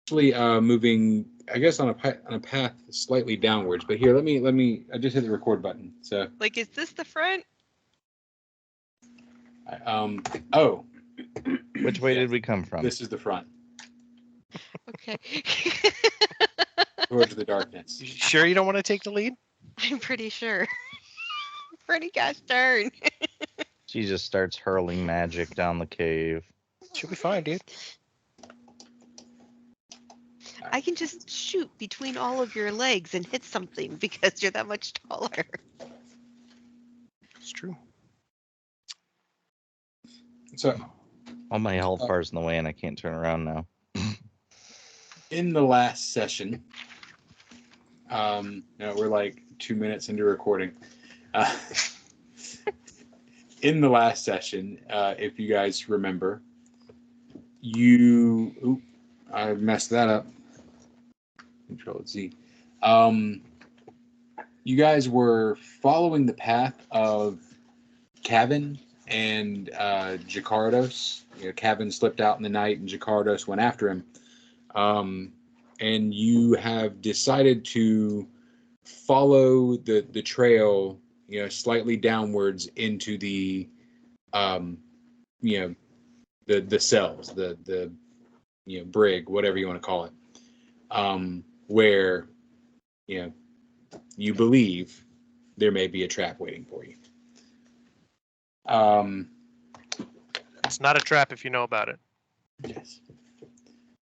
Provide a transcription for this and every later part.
actually moving, I guess, on a path slightly downwards. But here, let me. I just hit the record button. So. Like, is this the front? Oh. Which way did we come from? This is the front. Okay. Towards the darkness. You sure you don't want to take the lead? I'm pretty sure. Pretty gosh darn. She just starts hurling magic down the cave. Should be fine, dude. I can just shoot between all of your legs and hit something because you're that much taller. It's true. So. All my health bars in the way, and I can't turn around now. In the last session, we're like 2 minutes into recording. In the last session, if you guys remember, I messed that up. Control Z. You guys were following the path of Kevin and Jakardos. Kevin slipped out in the night, and Jakardos went after him. And you have decided to follow the trail, slightly downwards into the cells, the brig, whatever you want to call it, where you believe there may be a trap waiting for you. It's not a trap if you know about it. Yes.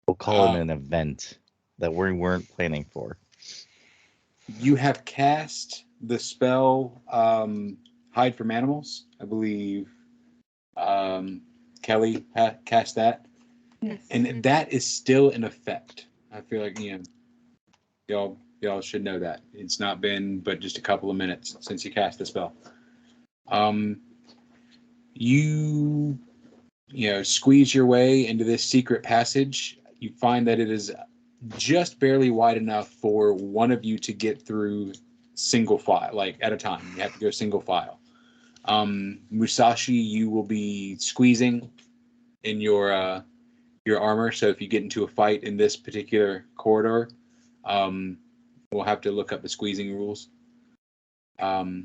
We'll call it an event that we weren't planning for. You have cast the spell Hide from Animals. I believe Kelly cast that. Yes. And that is still in effect. I feel like y'all should know that. It's not been but just a couple of minutes since you cast the spell. You squeeze your way into this secret passage. You find that it is just barely wide enough for one of you to get through single file, like at a time. You have to go single file. Musashi, you will be squeezing in your armor. So if you get into a fight in this particular corridor, we'll have to look up the squeezing rules. But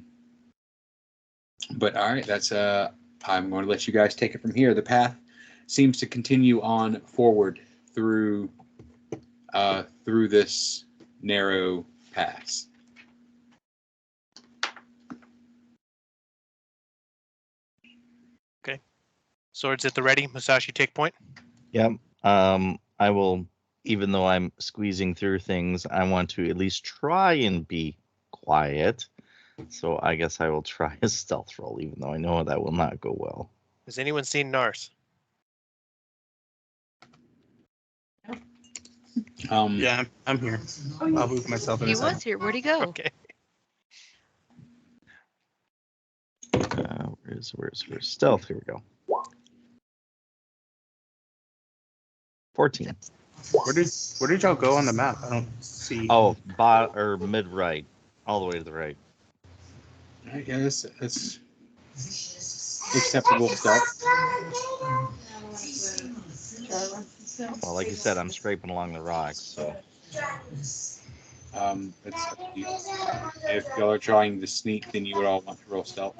all right, that's I'm going to let you guys take it from here. The path seems to continue on forward through this narrow pass. Okay. Swords at the ready. Musashi, take point. Yep. I will, even though I'm squeezing through things, I want to at least try and be quiet. So I guess I will try a stealth roll, even though I know that will not go well. Has anyone seen Nars? Yeah, I'm here. I'll move myself in He a second. was here. Where'd he go? Okay. Where's stealth? Here we go. 14. Where did y'all go on the map? I don't see. Oh, mid right, all the way to the right. All right, yeah, that's acceptable stuff. Well, like you said, I'm scraping along the rocks, so. It's up to you. If y'all are trying to sneak, then you would all want to roll stealth.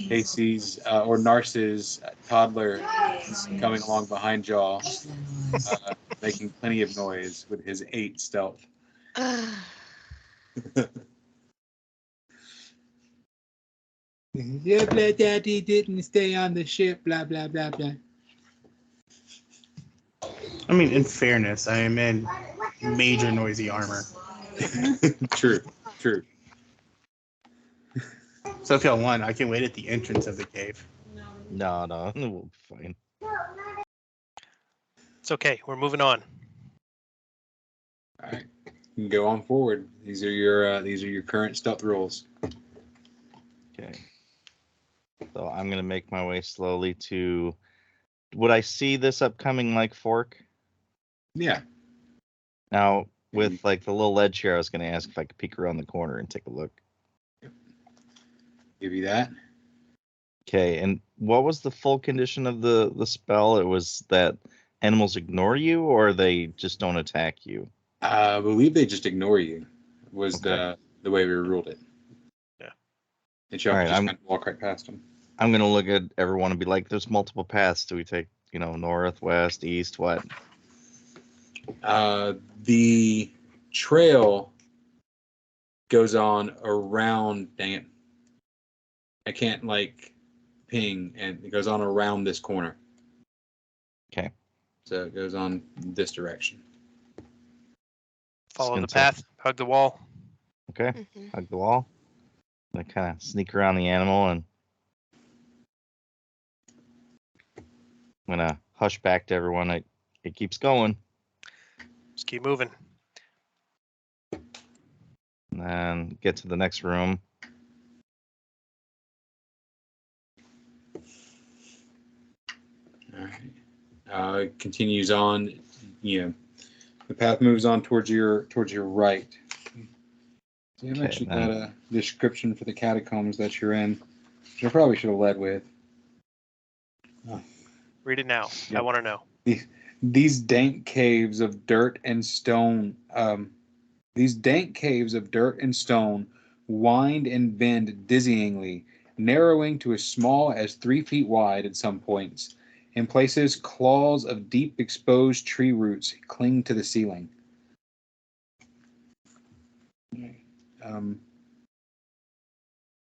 Casey's or Narcis's toddler is coming along behind y'all, making plenty of noise with his 8 stealth. Yeah, blah, daddy didn't stay on the ship, blah, blah, blah, blah. I mean, in fairness, I am in major noisy armor. True. So if y'all want, I can wait at the entrance of the cave. No, we'll be fine. It's okay. We're moving on. All right, you can go on forward. These are your current stealth rolls. Okay. So I'm gonna make my way slowly to. Would I see this upcoming like fork? Yeah. Now with like the little ledge here, I was gonna ask if I could peek around the corner and take a look. Give you that. Okay, and what was the full condition of the spell? It was that animals ignore you, or they just don't attack you. I believe they just ignore you. Was Okay. the way we ruled it. Yeah. And y'all All right, just kind of walk right past them. I'm gonna look at everyone and be like, "There's multiple paths. Do we take, north, west, east, what?" The trail goes on around. Dang it! I can't ping, and it goes on around this corner. Okay. So it goes on this direction. Follow the Skin path, hug the wall. Okay. Mhm. Hug the wall. I kind of sneak around the animal and I'm gonna hush back to everyone. It keeps going, Just keep moving. and then get to the next room. All right. Continues on. The path moves on towards your right. So I've Okay, actually then- got a description for the catacombs that you're in, which I probably should have led with. Read it now. I Yep. want to know. These dank caves of dirt and stone. These dank caves of dirt and stone wind and bend dizzyingly, narrowing to as small as 3 feet wide at some points. In places, claws of deep exposed tree roots cling to the ceiling.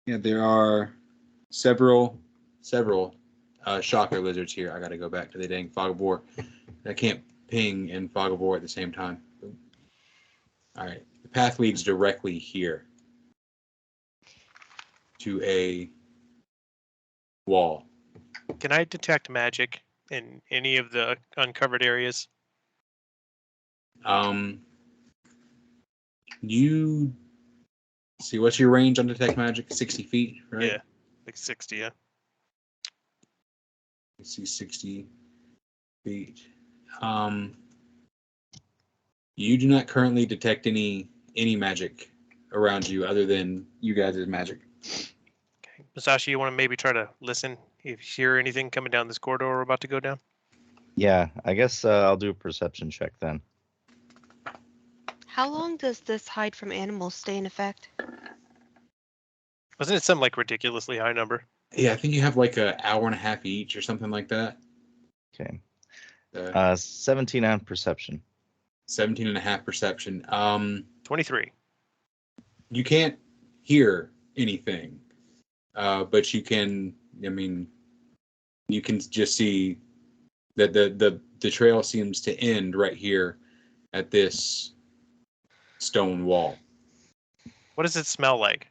There are several shocker lizards here. I got to go back to the dang fog of war. I can't ping and fog of war at the same time. All right, the path leads directly here to a wall. Can I detect magic in any of the uncovered areas? You see, what's your range on detect magic? 60 feet, right? Yeah, like 60. Yeah. I see 60 feet. You do not currently detect any magic around you other than you guys' magic. Okay. Musashi, you want to maybe try to listen if you hear anything coming down this corridor we're about to go down? Yeah, I guess I'll do a perception check then. How long does this hide from animals stay in effect? Wasn't it some like ridiculously high number? Yeah, I think you have like an hour and a half each or something like that. Okay. 17 17 on perception. and a half perception. 23. You can't hear anything, but you can. You can just see that the trail seems to end right here at this stone wall. What does it smell like?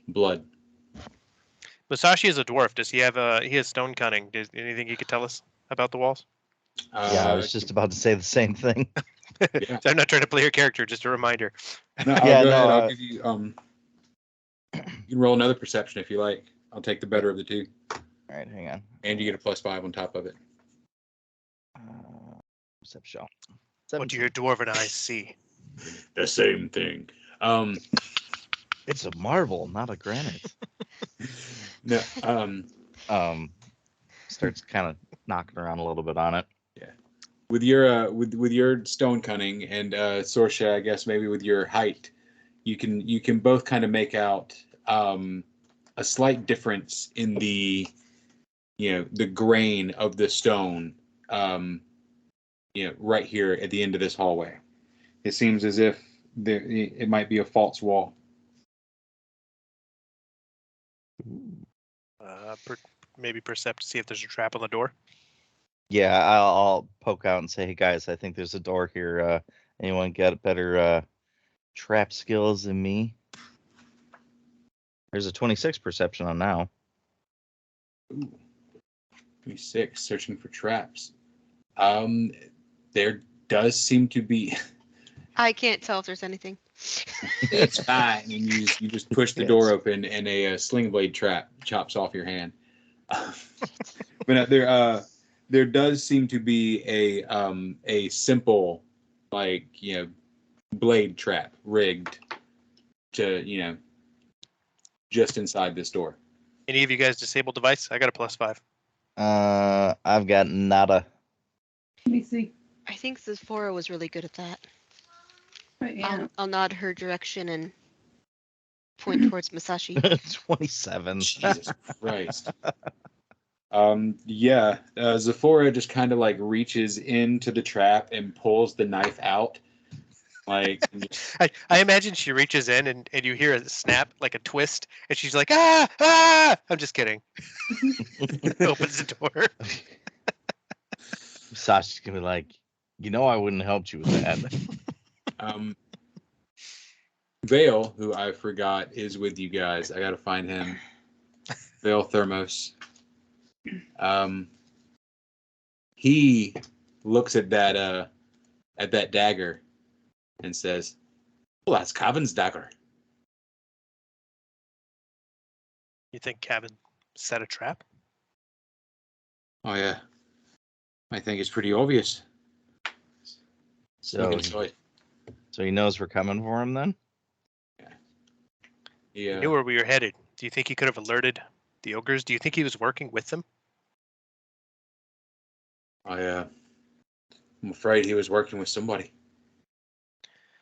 Blood. Musashi is a dwarf. Does he have he has stone cunning? Does anything you could tell us about the walls? Yeah, I was just about to say the same thing. Yeah. So I'm not trying to play your character, just a reminder. No, Yeah, go no, ahead. I'll give you. You can roll another perception if you like. I'll take the better of the two, All right, hang on. and you get a +5 on top of it. Perception. What do 17. your dwarven eyes see? The same thing. It's a marble, not a granite. No. Starts kind of knocking around a little bit on it. With your stone cunning and Sorsha, I guess maybe with your height, you can both kind of make out a slight difference in the the grain of the stone right here at the end of this hallway. It seems as if it might be a false wall. Maybe percept to see if there's a trap on the door. Yeah, I'll poke out and say, "Hey guys, I think there's a door here. Anyone got better trap skills than me?" There's a 26 perception on now. Ooh. 26, searching for traps. There does seem to be. I can't tell if there's anything. It's fine. And you just push the door open, and a sling blade trap chops off your hand. But there does seem to be a simple blade trap rigged to just inside this door. Any of you guys disable device? I got a +5. I've got nada. Let me see. I think Sephora was really good at that. I am. I'll nod her direction and point towards Masashi. 27. Jesus Christ. Yeah, Zephora just kind of like reaches into the trap and pulls the knife out. Like, and just, I imagine she reaches in and you hear a snap, like a twist, and she's like, ah, ah! I'm just kidding. Opens the door. Sasha's gonna be like, I wouldn't have helped you with that. Vale, who I forgot is with you guys. I gotta find him. Vale Thermos. He looks at that dagger and says, "Well, that's Cavan's dagger." You think Cavan set a trap? Oh yeah, I think it's pretty obvious. So, so he knows we're coming for him then? He Yeah. knew where we were headed. Do you think he could have alerted the ogres? Do you think he was working with them? I'm afraid he was working with somebody.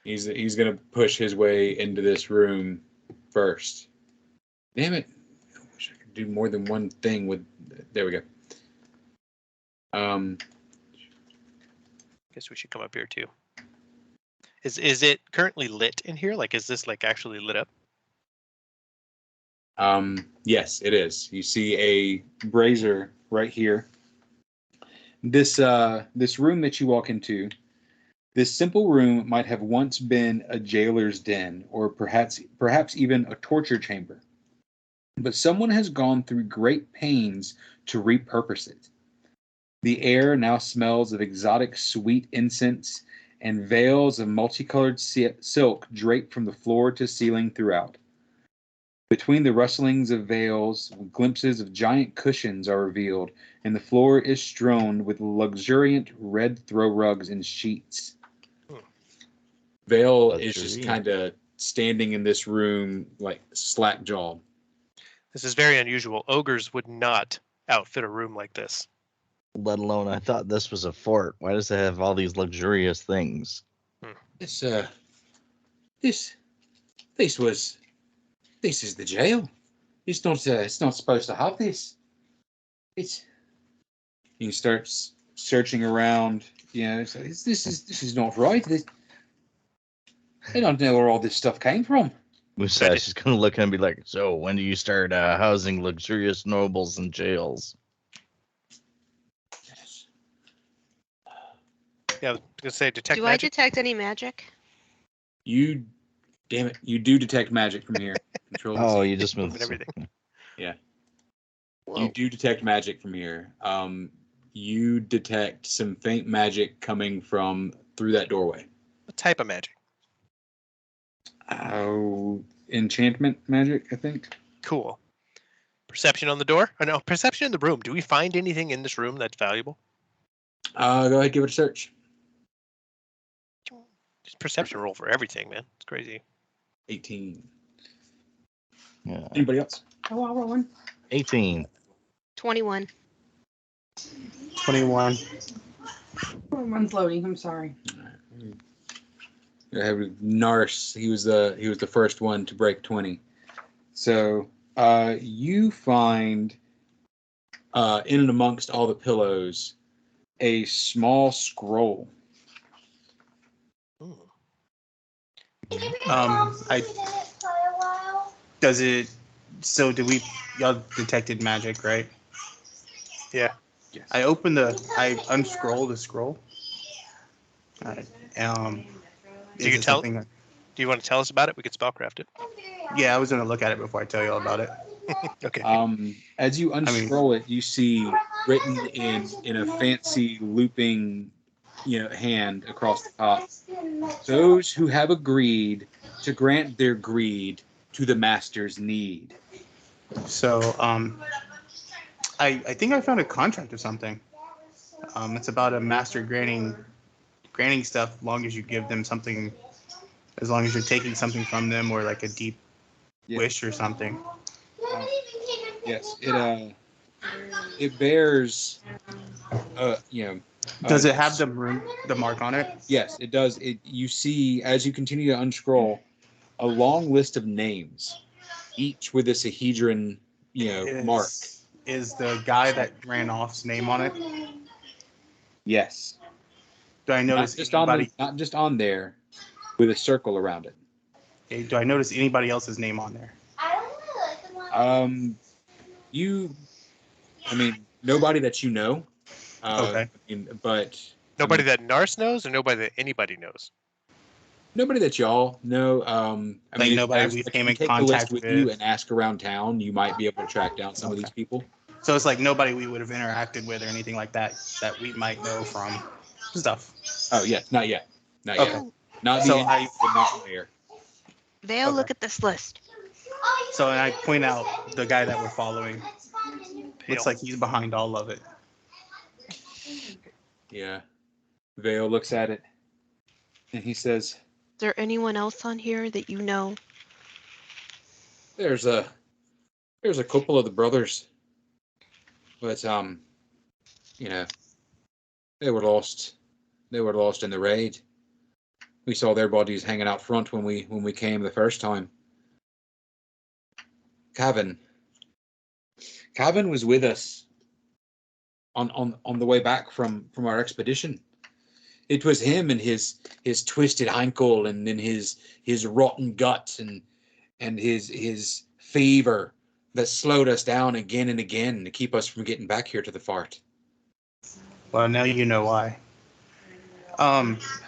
He's gonna push his way into this room first. Damn it! I wish I could do more than one thing with. There we go. Guess we should come up here too. Is it currently lit in here? Like, is this like actually lit up? Yes, it is. You see a brazier right here. This room that you walk into, this simple room might have once been a jailer's den, or perhaps even a torture chamber. But someone has gone through great pains to repurpose it. The air now smells of exotic sweet incense, and veils of multicolored silk drape from the floor to ceiling throughout. Between the rustlings of veils, glimpses of giant cushions are revealed, and the floor is strewn with luxuriant red throw rugs and sheets. Vale is just kind of standing in this room like slack-jawed. This is very unusual. Ogres would not outfit a room like this. Let alone, I thought this was a fort. Why does it have all these luxurious things? This is the jail. It's not supposed to have this. He starts searching around. So this is not right. I don't know where all this stuff came from. Musash is gonna look at him and be like, "So when do you start housing luxurious nobles in jails?" Yes. Yeah, I was gonna say detect Do I magic. detect any magic? You, damn it! You do detect magic from here. Control. Oh, you just moved Moving everything. Yeah. Whoa. You do detect magic from here. You detect some faint magic coming from through that doorway. What type of magic? Oh, enchantment magic, I think. Cool. Perception on the door? Oh, no, perception in the room. Do we find anything in this room that's valuable? Go ahead, give it a search. Just perception roll for everything, man. It's crazy. 18. Yeah. Anybody else? Oh, I'll roll one. 18. 21. 21. One's loading. I'm sorry. I have Nars. He was the first one to break 20. So you find in and amongst all the pillows a small scroll. Ooh. Does it? So y'all detected magic, right? Yeah. Yes. I unscroll the scroll. Do Is you it tell? something that- Do you want to tell us about it? We could spellcraft it. Yeah, I was gonna look at it before I tell you all about it. Okay. As you unscroll it, you see written in a fancy looping, hand across the top. Those who have agreed to grant their greed to the master's need. So, I think I found a contract or something. It's about a master granting stuff as long as you give them something, as long as you're taking something from them or like a deep wish or something. Yes, it bears, Does it have the mark on it? yes, it does. You see as you continue to unscroll a long list of names, each with a Sahedron, mark. Is the guy that ran off's name on it? Yes, Do I notice not just on there, with a circle around it. Okay, do I notice anybody else's name on there? Nobody that you know. Okay. But Nobody that Nars knows, or nobody that anybody knows. nobody that y'all know. Nobody if we've you came in take the list contact with with. you and ask around town, you might be able to track down some of these people. So it's like nobody we would have interacted with or anything like that that we might know from stuff. Oh yeah, not yet. Okay. Not So the not there. Vale, Okay. look at this list. So I point out the guy that we're following. Looks Pale. like he's behind all of it. Yeah. Vale looks at it and he says, Is there anyone else on here that you know? There's a couple of the brothers. But they were lost. They were lost in the raid. We saw their bodies hanging out front when we came the first time. Cavan was with us on the way back from our expedition. It was him and his twisted ankle and then his rotten gut and his fever that slowed us down again and again to keep us from getting back here to the fort. Well, now you know why.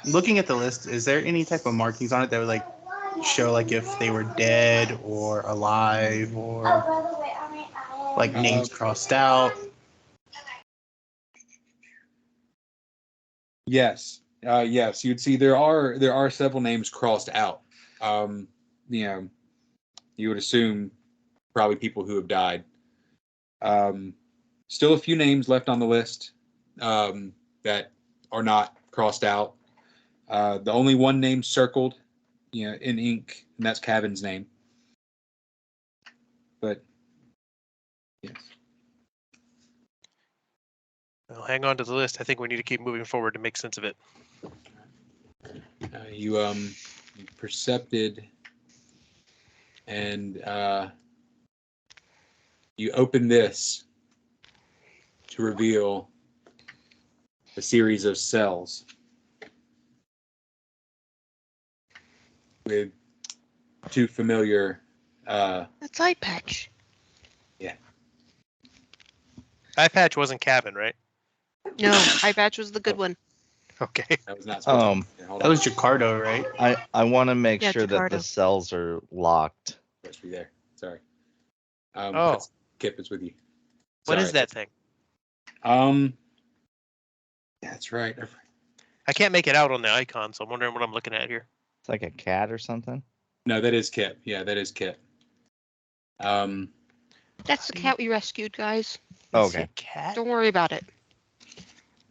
Looking at the list, is there any type of markings on it that would show if they were dead or alive or names crossed out? Yes. Yes, you'd see there are several names crossed out. You would assume probably people who have died. Still a few names left on the list that are not crossed out. The only one name circled, in ink, and that's Cavan's name. But yes. Well, hang on to the list. I think we need to keep moving forward to make sense of it. You percepted and you open this to reveal a series of cells with two familiar That's Eye Patch. Eye Patch wasn't Cavan, right? No, Eye Patch was the good one. Okay. that was not supposed to be. Hold That on. was Jacardo, right? I want to make Yeah, sure that the Jacardo. cells are locked. Supposed to be there. Sorry. Oh. Kip is with you. What is Sorry. that thing? That's right. I can't make it out on the icon, so I'm wondering what I'm looking at here. It's like a cat or something. No, that is Kip. Yeah, that is Kip. That's the cat we rescued, guys. Is he Okay. a cat? Don't worry about it.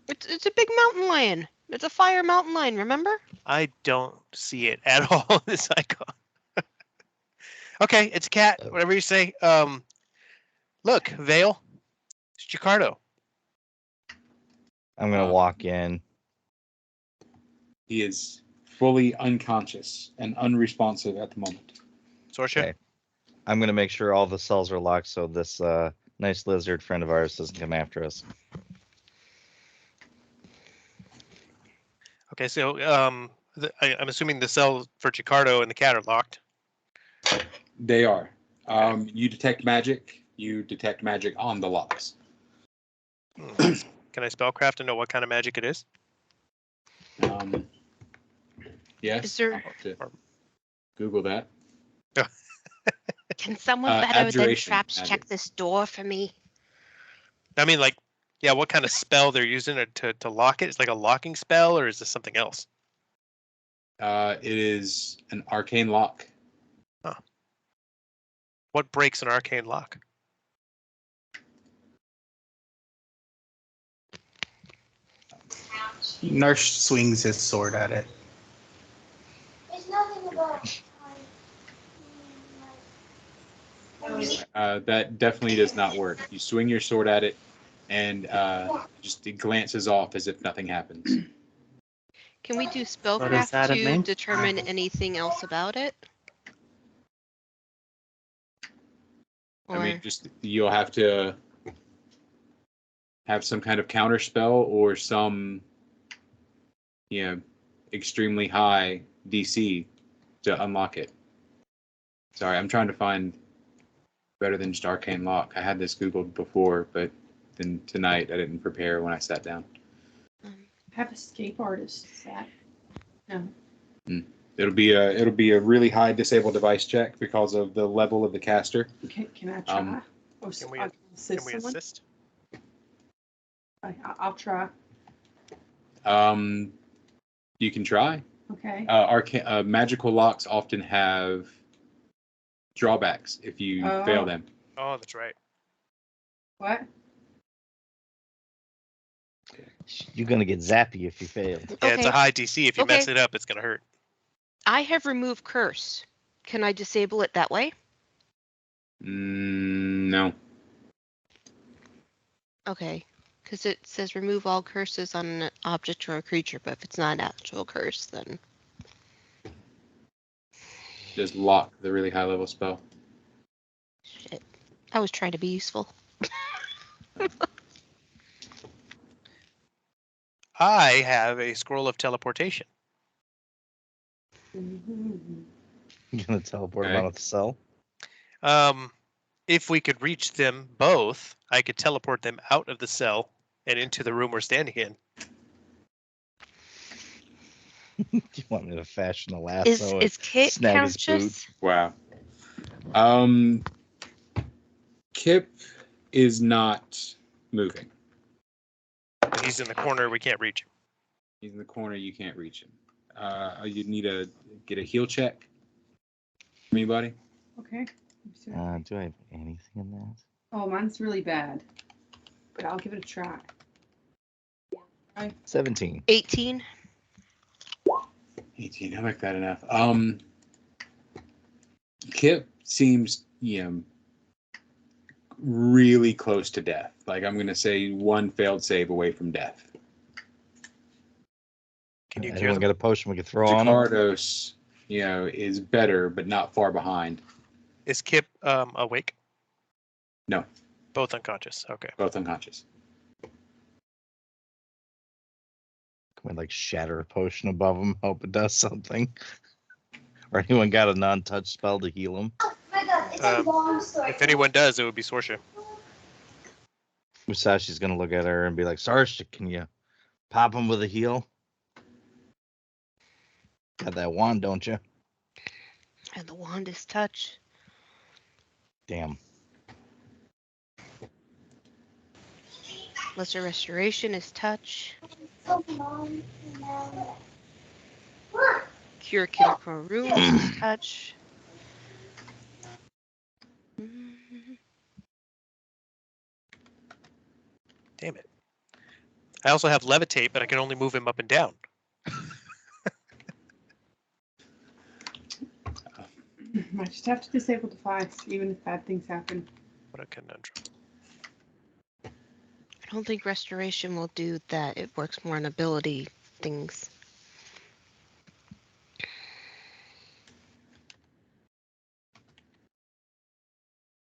It's a big mountain lion. It's a fire mountain lion, remember? I don't see it at all on this icon. Okay, it's a cat. Whatever you say. Look, Vale. It's Jacardo. I'm gonna walk in. He is fully unconscious and unresponsive at the moment. Sorsha. Okay. I'm gonna make sure all the cells are locked so this nice lizard friend of ours doesn't come after us. Okay, so I'm assuming the cell for Jacardo and the cat are locked. They are. You detect magic. You detect magic on the locks. Can I spellcraft and know what kind of magic it is? Yes. Is there- I'll have to Google that. Can someone better than abjuration Traps magic. check this door for me? I mean, what kind of spell they're using to lock it? It's like a locking spell, or is this something else? It is an arcane lock. What breaks an arcane lock? Narsh swings his sword at it. There's nothing about That definitely does not work. You swing your sword at it, and just it glances off as if nothing happens. Can we do What is spellcraft that it to mean? determine anything else about it? Or I mean, just you'll have to have some kind of counter spell or some, extremely high DC to unlock it. Sorry, I'm trying to find better than just arcane lock. I had this Googled before, but then tonight I didn't prepare when I sat down. Have escape artist. Is that? No. It'll be a really high disable device check because of the level of the caster. Can I try? Or Can we, I assist can we someone? assist? I'll try. You can try. Okay. Magical locks often have drawbacks if you fail them. Oh, that's right. What? You're gonna get zappy if you fail. Yeah, it's a Okay. high DC. If you mess Okay. it up, it's gonna hurt. I have removed curse. Can I disable it that way? No. Okay. Because it says remove all curses on an object or a creature, but if it's not an actual curse, then Just lock the really high level spell. shit. I was trying to be useful. I have a scroll of teleportation. Mhm. You're gonna teleport them Okay. out of the cell. If we could reach them both, I could teleport them out of the cell and into the room we're standing in. You want me to fashion a lasso? Is Kit snag his boot. conscious? Wow. Kip is not moving. He's in the corner. We can't reach him. He's in the corner. You can't reach him. You need to get a heal check. Anybody? Okay. Do I have anything in that? Oh, mine's really bad. But I'll give it a try. 17. 18. 18. I'll make that enough. Kip seems, really close to death. Like, I'm going to say one failed save away from death. Can you cure Anyone them? got a potion we could throw on him? Jakardos, is better, but not far behind. Is Kip awake? No. Both unconscious. Okay. Both unconscious. Can we shatter a potion above him? Hope it does something. Or anyone got a non-touch spell to heal him? If anyone does, it would be Sorsha. Musashi's gonna look at her and be like, Sarsha, can you pop him with a heal? Got that wand, don't you? And the wand is touch. Damn. Lesser restoration is touch. Cure chemical runes is touch. Damn it. I also have levitate, but I can only move him up and down. I just have to disable device, even if bad things happen. What a conundrum. I don't think restoration will do that. It works more on ability things.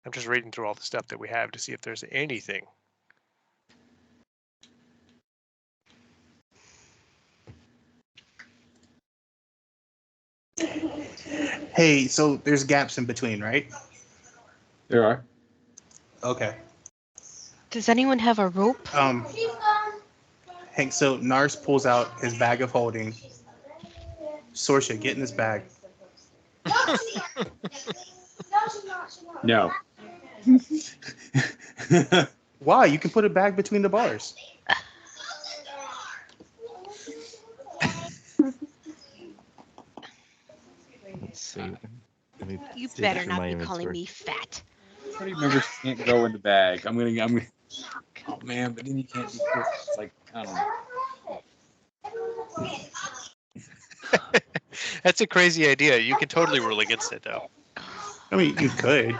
I'm just reading through all the stuff that we have to see if there's anything. Hey, so there's gaps in between, right? There are. Okay. Does anyone have a rope? Hank, so Nars pulls out his bag of holding. Sorsha, get in this bag. No. Why? You can put a bag between the bars. Let's see. Let me You dig better through not my be calling inventory. me fat. Party members can't go in the bag. I'm gonna. Oh man, but then you can't be. It's like, I don't know. That's a crazy idea. You can totally rule against it, though. I mean, you could,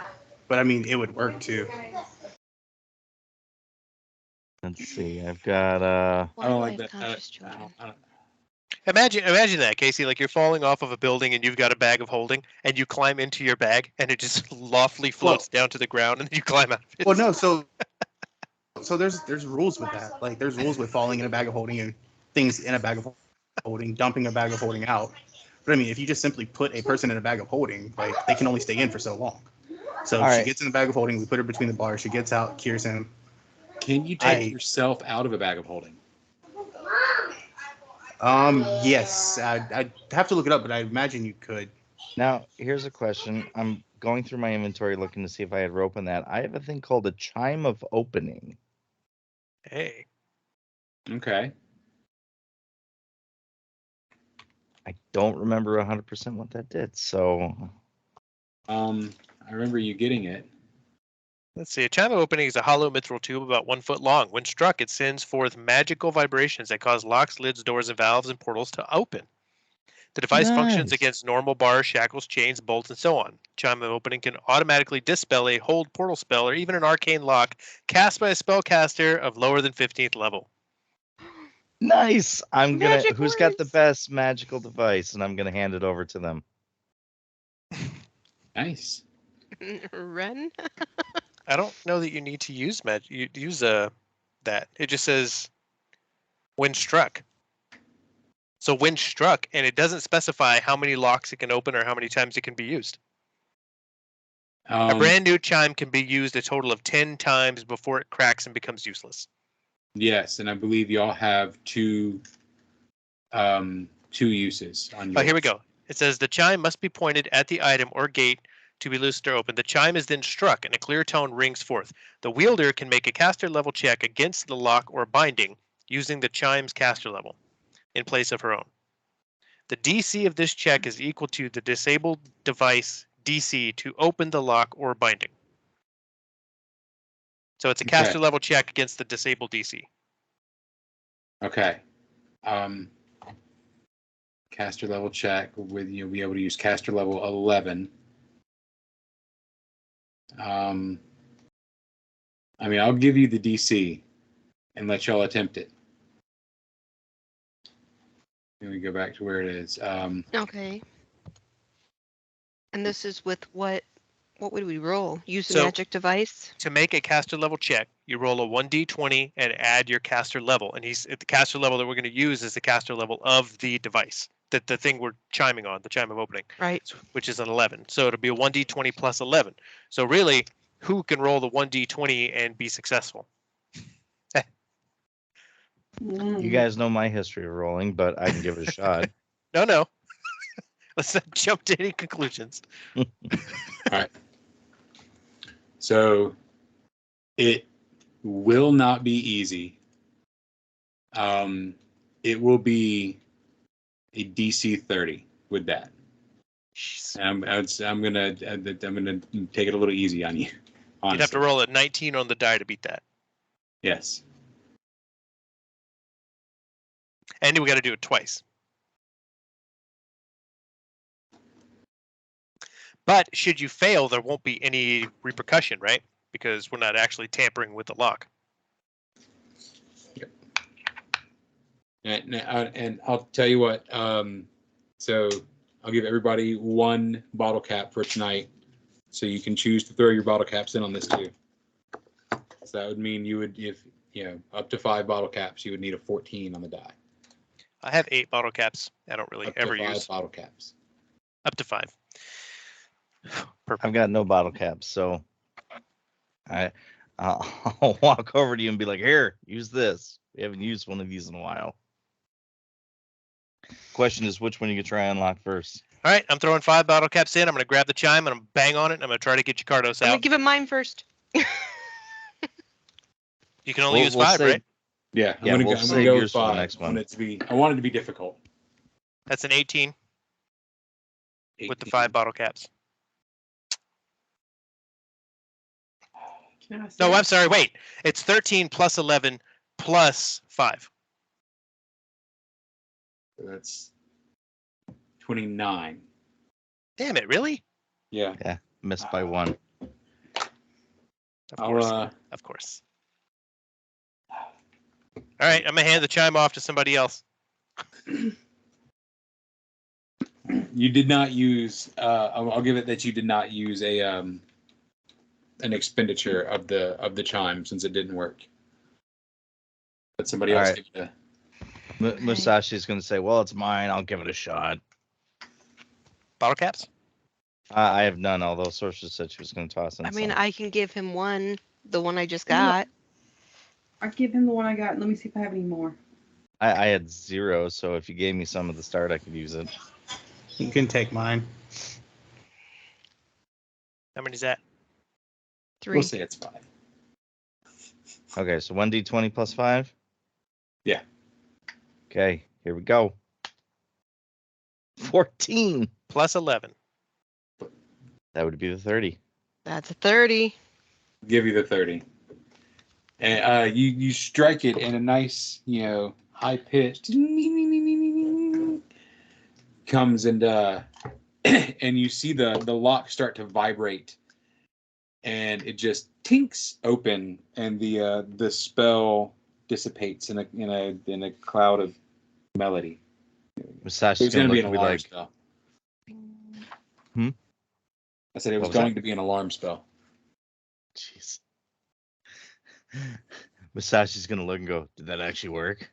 but I mean, it would work too. Let's see. I've got Why I don't do like have that. conscious I children? don't- Imagine that, Casey. Like you're falling off of a building and you've got a bag of holding, and you climb into your bag, and it just loftily floats down to the ground, and then you climb out of it. Well, no, so there's rules with that. Like there's rules with falling in a bag of holding and things in a bag of holding, dumping a bag of holding out. But I mean, if you just simply put a person in a bag of holding, like they can only stay in for so long. So All she right. gets in the bag of holding, we put her between the bars, she gets out, cures him. Can you take yourself out of a bag of holding? Yes, I'd have to look it up, but I imagine you could. now. Here's a question. I'm going through my inventory looking to see if I had rope in that. I have a thing called a chime of opening. Hey, Okay. I don't remember 100% what that did. So I remember you getting it. let's see. A chime of opening is a hollow mithril tube about 1 foot long. When struck, it sends forth magical vibrations that cause locks, lids, doors, and valves and portals to open. The device functions Nice. against normal bars, shackles, chains, bolts, and so on. Chime of opening can automatically dispel a hold portal spell or even an arcane lock cast by a spellcaster of lower than 15th level. nice. I'm gonna. Magic Who's got the words. best magical device? And I'm gonna hand it over to them. Nice. Ren? I don't know that you need to use that. It just says when struck. So when struck, and it doesn't specify how many locks it can open or how many times it can be used. A brand new chime can be used a total of 10 times before it cracks and becomes useless. Yes, and I believe y'all have two uses on yours. Oh, here we go. It says the chime must be pointed at the item or gate to be loosened or opened. The chime is then struck and a clear tone rings forth. The wielder can make a caster level check against the lock or binding using the chime's caster level in place of her own. The DC of this check is equal to the disabled device DC to open the lock or binding. So it's a Okay. caster level check against the disabled DC. Okay. Caster level check with you'll be able to use caster level 11. I mean, I'll give you the DC and let y'all attempt it. Let me go back to where it is. Okay. And this is with what would we roll? Use a So- magic device? To make a caster level check, you roll a 1d20 and add your caster level. And the caster level that we're going to use is the caster level of the device, that the thing we're chiming on, the chime of opening, Right. which is an 11. So it'll be a 1d20 plus 11. So really, who can roll the 1d20 and be successful? Mm. You guys know my history of rolling, but I can give it a shot. No. Let's not jump to any conclusions. All right. So it will not be easy. It will be a DC 30 with that. Jeez. I'm gonna take it a little easy on you. Honestly. You'd have to roll a 19 on the die to beat that. Yes. And we got to do it twice. But should you fail, there won't be any repercussion, right? Because we're not actually tampering with the lock. And I'll tell you what. So I'll give everybody one bottle cap for tonight, so you can choose to throw your bottle caps in on this too. So that would mean you would, if up to 5 bottle caps, you would need a 14 on the die. I have 8 bottle caps. I don't really Up ever to 5 use. bottle caps. Up to 5. Perfect. I've got no bottle caps, so I'll walk over to you and be like, "Here, use this. We haven't used one of these in a while." Question is, which one you can try and unlock first? All right, I'm throwing 5 bottle caps in. I'm going to grab the chime and I'm gonna bang on it. And I'm going to try to get your Cardos I'm gonna out. give it mine first. You can only use We'll 5, say- right? Yeah, Yeah, we'll I'm save gonna go yours with for the 5. next one. I want it to be difficult. That's an 18 with the 18. 5 bottle caps. Can I see No, it? I'm sorry. Wait. It's 13 plus 11 plus 5. So that's 29. Damn it, really? Yeah. Missed by one. Of course. Of course. All right, I'm gonna hand the chime off to somebody else. You did not use. I'll give it that you did not use an expenditure of the chime since it didn't work. But somebody else Alright. give it Musashi's going to say, well, it's mine. I'll give it a shot. Bottle caps? I have none, although Sorceress said she was going to toss in I mean, some. I can give him one, the one I just Yeah. got. I'll give him the one I got. Let me see if I have any more. I had 0, so if you gave me some at the start, I could use it. You can take mine. How many's that? 3. We'll say it's 5. Okay, so 1d20 plus 5? Yeah. Okay, here we go. 14. Plus 11. That would be the 30. That's a 30. Give you the 30. And you strike it in a nice, high pitched comes and and you see the lock start to vibrate, and it just tinks open, and the spell dissipates in a cloud of melody. Musashi's It's going to be an look alarm like, spell. Hmm? I said it was What was going that? to be an alarm spell. jeez. Musashi's going to look and go, did that actually work?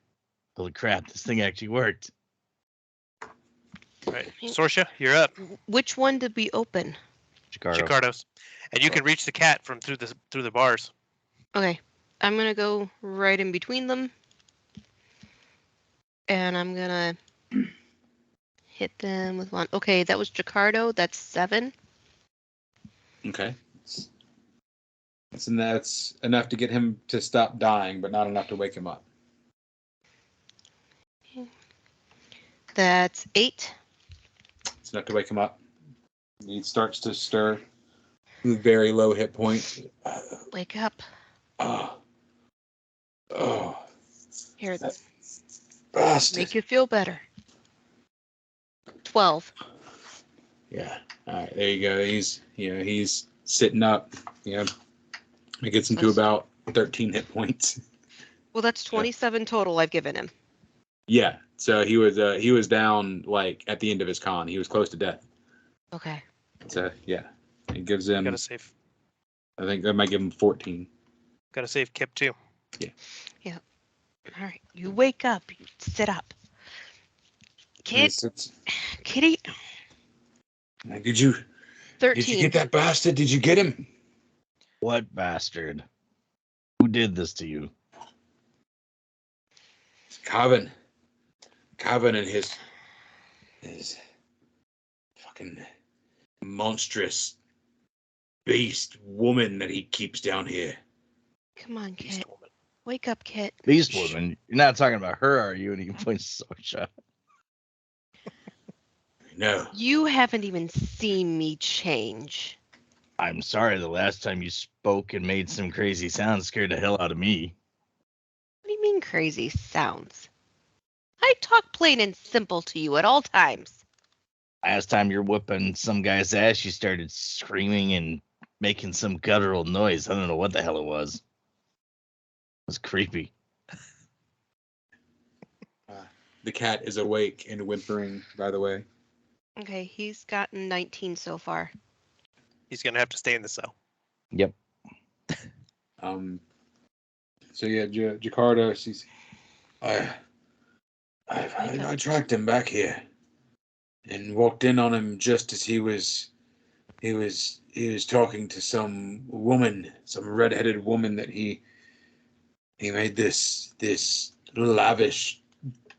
Holy crap, this thing actually worked. All right, Sorsha, you're up. Which one did we open? Chicardo. Chicardos. And you can reach the cat from through the bars. Okay. I'm going to go right in between them. And I'm going to hit them with one. Okay, that was Jacardo. That's 7. Okay. That's enough to get him to stop dying, but not enough to wake him up. That's 8. It's enough to wake him up. He starts to stir. Very low hit point. Wake up. Oh, Here, bastard. make you feel better. 12. Yeah. All right. There you go. He's sitting up. It gets him to about 13 hit points. Well, that's 27 total I've given him. Yeah. So he was down like at the end of his con. He was close to death. Okay. So yeah, it gives him. Gotta save. I think that might give him 14. Gotta save Kip too. All right. You wake up. You sit up. Kid, kitty. Did you 13. get that bastard? Did you get him? What bastard? Who did this to you? Carvin and his fucking monstrous beast woman that he keeps down here. Come on, Beast Kit. woman. Wake up, Kit. Beast woman. You're not talking about her, are you? And he points Sorsha. No. You haven't even seen me change. I'm sorry, the last time you spoke and made some crazy sounds scared the hell out of me. What do you mean crazy sounds? I talk plain and simple to you at all times. Last time you're whooping some guy's ass, you started screaming and making some guttural noise. I don't know what the hell it was. It was creepy. The cat is awake and whimpering, by the way. Okay, he's gotten 19 so far. He's gonna have to stay in the cell. Yep. So yeah, Jakarta, she's I tracked him back here and walked in on him just as he was talking to some woman, some redheaded woman that he made this lavish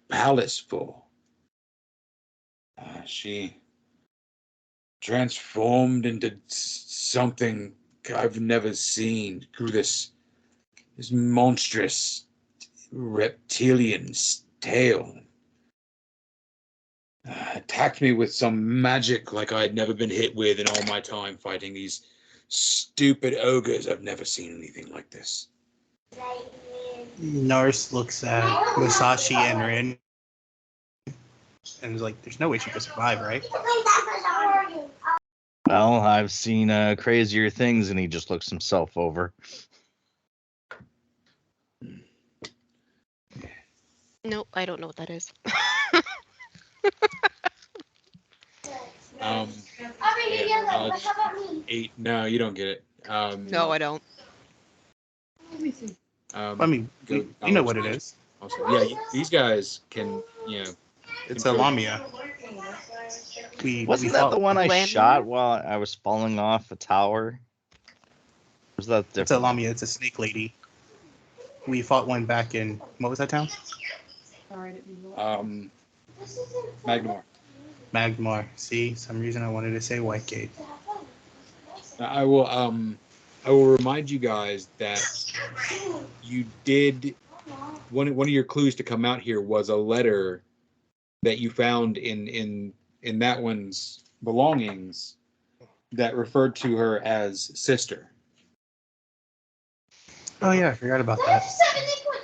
palace for. She transformed into something I've never seen through this monstrous reptilian tail. Attacked me with some magic like I had never been hit with in all my time fighting these stupid ogres. I've never seen anything like this. Nars looks at Musashi and Rin and is like, there's no way she could survive, right? Well, I've seen crazier things, and he just looks himself over. Nope, I don't know what that is. Yeah, 8. No, you don't get it. No, I don't. Let me see. I mean, go we know what it is. Also, yeah, these guys can, It's a Lamia. Wasn't that the one I Lamia? shot while I was falling off a tower? Was that different? It's a Lamia. It's a snake lady. We fought one back in, what was that town? Sorry, I didn't mean to look. Magnamar. Magmar. See, some reason I wanted to say Whitegate. I will remind you guys that you did one of your clues to come out here was a letter that you found in that one's belongings that referred to her as sister. Oh yeah, I forgot about that.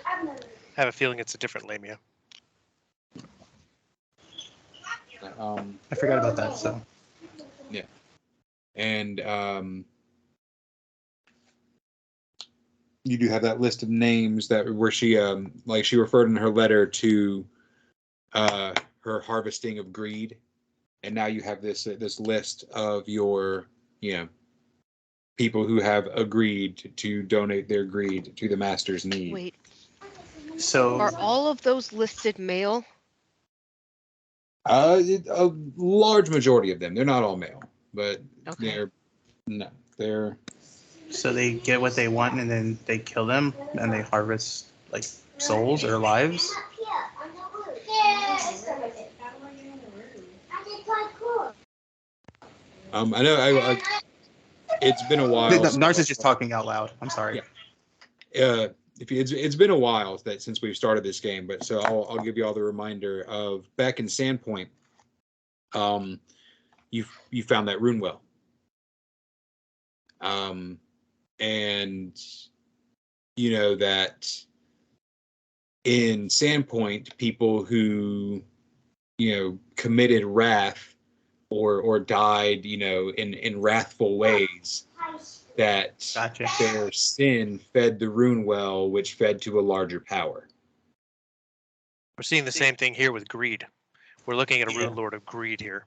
I have a feeling it's a different Lamia. I forgot about that. So Yeah, and you do have that list of names that where she like she referred in her letter to her harvesting of greed, and now you have this list of your people who have agreed to donate their greed to the master's need. Wait, so are all of those listed male? A large majority of them. They're not all male, but Okay. they're so they get what they want and then they kill them and they harvest like souls or lives. I know it's been a while. Nars is just talking out loud. I'm sorry. Yeah. It's been a while since we've started this game, but so I'll give you all the reminder of back in Sandpoint. You found that rune well. And you know that in Sandpoint, people who committed wrath or died in wrathful ways, that Gotcha. their sin fed the rune well, which fed to a larger power. We're seeing the same thing here with greed. We're looking at a Yeah. Rune Lord of greed here.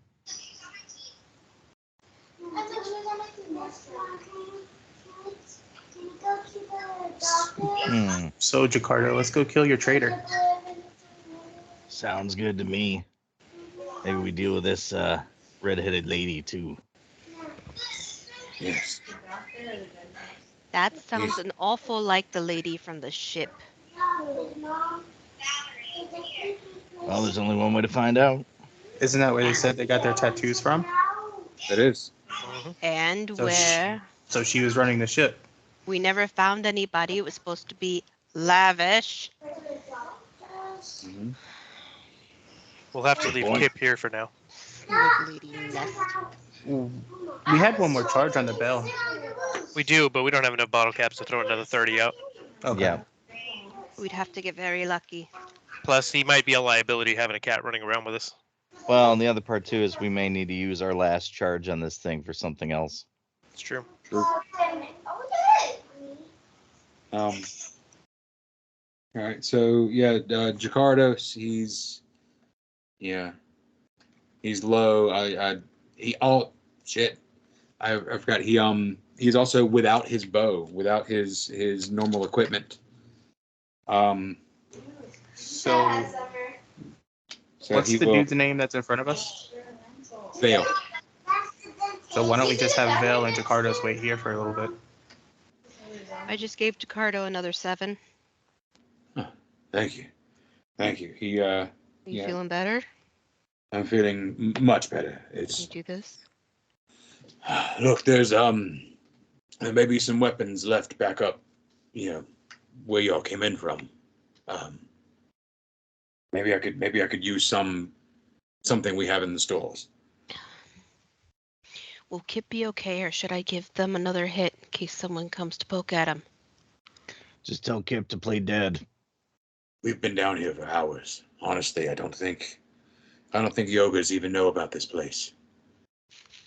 So Jakarta, let's go kill your traitor. Sounds good to me. Maybe we deal with this red-headed lady too. Yes. That sounds an awful like the lady from the ship. Well, there's only one way to find out. Isn't that where they said they got their tattoos from? It is. And So where So she was running the ship. we never found anybody. It was supposed to be lavish. Mhm. We'll have to leave Point. Kip here for now. Snake lady nest. We had one more charge on the bell. We do, but we don't have enough bottle caps to throw another 30 out. Okay. Yeah. We'd have to get very lucky. Plus, he might be a liability having a cat running around with us. Well, and the other part too is we may need to use our last charge on this thing for something else. It's true. All right. So Jakarta, he's low. I forgot. He's also without his bow, without his normal equipment. So what's the dude's name that's in front of us? Vale. So why don't we just have Vale and Jakarta's wait here for a little bit? I just gave Jakardo another 7. Thank you. He You Yeah. feeling better? I'm feeling much better. Can you It's do this? look, there may be some weapons left back up, where y'all came in from. Maybe I could use something we have in the stores. Will Kip be okay, or should I give them another hit in case someone comes to poke at him? Just tell Kip to play dead. We've been down here for hours. Honestly, I don't think the ogres even know about this place.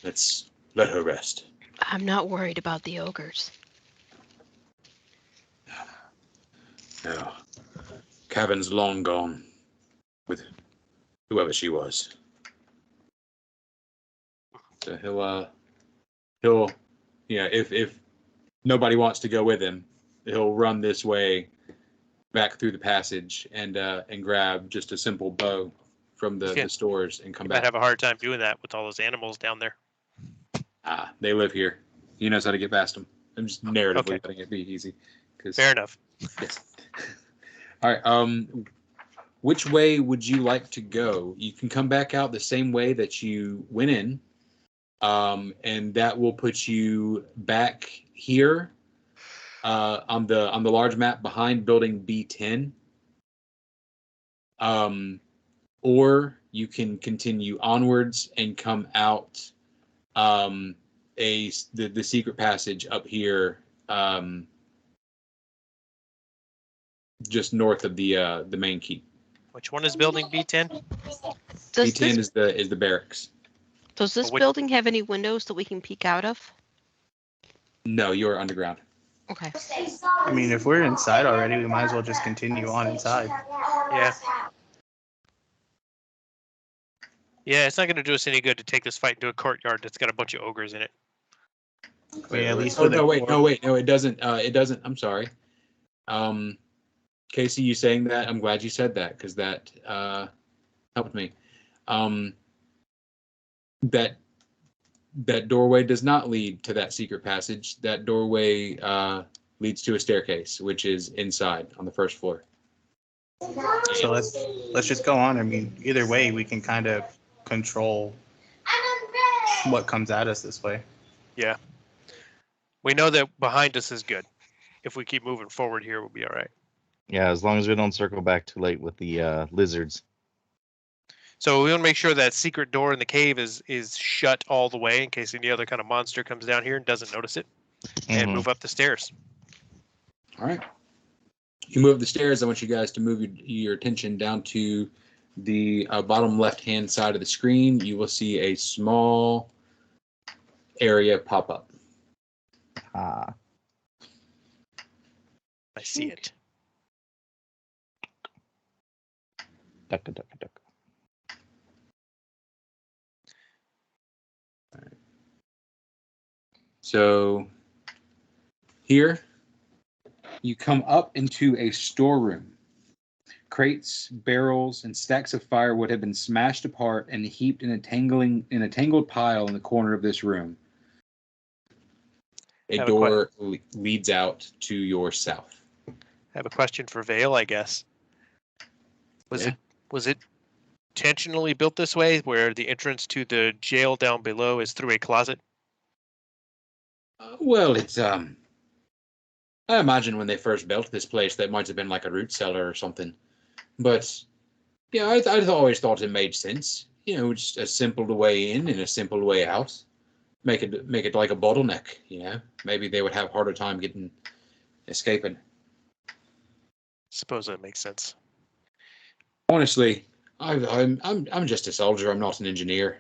Let's let her rest. I'm not worried about the ogres. No. Cabin's long gone with whoever she was. So he'll if nobody wants to go with him, he'll run this way back through the passage and grab just a simple bow from the stores and come You back. might have a hard time doing that with all those animals down there. They live here. He knows how to get past them. I'm just narratively Okay. letting it be easy. Fair enough. Yes. All right. Which way would you like to go? You can come back out the same way that you went in, and that will put you back here on the large map behind Building B10. Or you can continue onwards and come out the secret passage up here, just north of the main keep. Which one is building B10? Does B10 this, is the barracks. does this Which- building have any windows that we can peek out of? No, you're underground. Okay. I mean, if we're inside already, we might as well just continue on inside. Yeah. Yeah, it's not going to do us any good to take this fight into a courtyard that's got a bunch of ogres in it. I mean, at least Oh with no, a wait, door- no, wait, no, it doesn't. It doesn't. I'm sorry. Casey, you saying that? I'm glad you said that because that helped me. That doorway does not lead to that secret passage. That doorway leads to a staircase, which is inside on the first floor. So let's just go on. I mean, either way, we can kind of control what comes at us this way. Yeah. We know that behind us is good. If we keep moving forward here, we'll be all right. Yeah, as long as we don't circle back too late with the lizards. So we want to make sure that secret door in the cave is shut all the way in case any other kind of monster comes down here and doesn't notice it, and Mhm. move up the stairs. All right. You move up the stairs. I want you guys to move your attention down to the bottom left-hand side of the screen. You will see a small area pop up. Ah, I see it. duck, duck, duck. So here you come up into a storeroom. Crates, barrels, and stacks of firewood have been smashed apart and heaped in a tangled pile in the corner of this room. A Have a door leads out to your south. I have a question for Vale, I guess. Was it intentionally built this way, where the entrance to the jail down below is through a closet? Well, it's I imagine when they first built this place, that might have been like a root cellar or something. But yeah, I always thought it made sense. You know, just a simple way in and a simple way out. Make it like a bottleneck. You know, maybe they would have a harder time escaping. Suppose that makes sense. Honestly, I'm just a soldier. I'm not an engineer.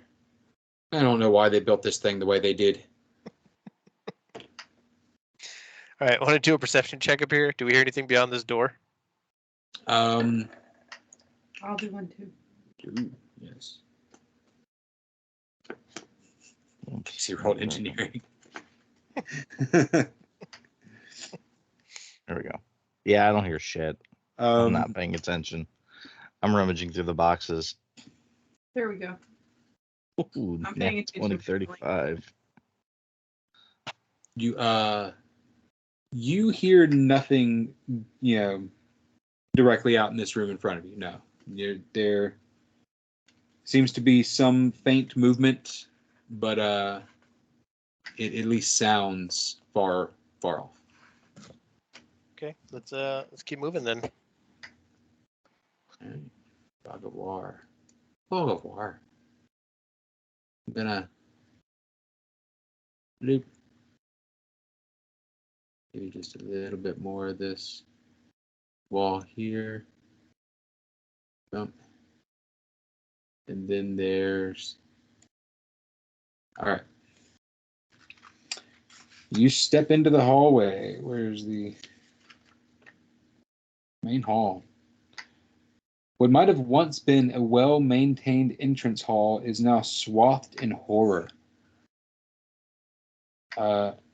I don't know why they built this thing the way they did. All right, want to do a perception check up here? Do we hear anything beyond this door? I'll do one too. Yes. Casey rolled engineering. There we go. Yeah, I don't hear shit. I'm not paying attention. I'm rummaging through the boxes. There we go. Ooh, I'm paying nat attention. 2035. You hear nothing, directly out in this room in front of you. No, there seems to be some faint movement, but it at least sounds far off. Okay, let's keep moving then. Right. Fog of War. Fog of War. I'm gonna loop. Maybe just a little bit more of this wall here. Bump. And then there's. All right. You step into the hallway. Where's the main hall? What might have once been a well-maintained entrance hall is now swathed in horror.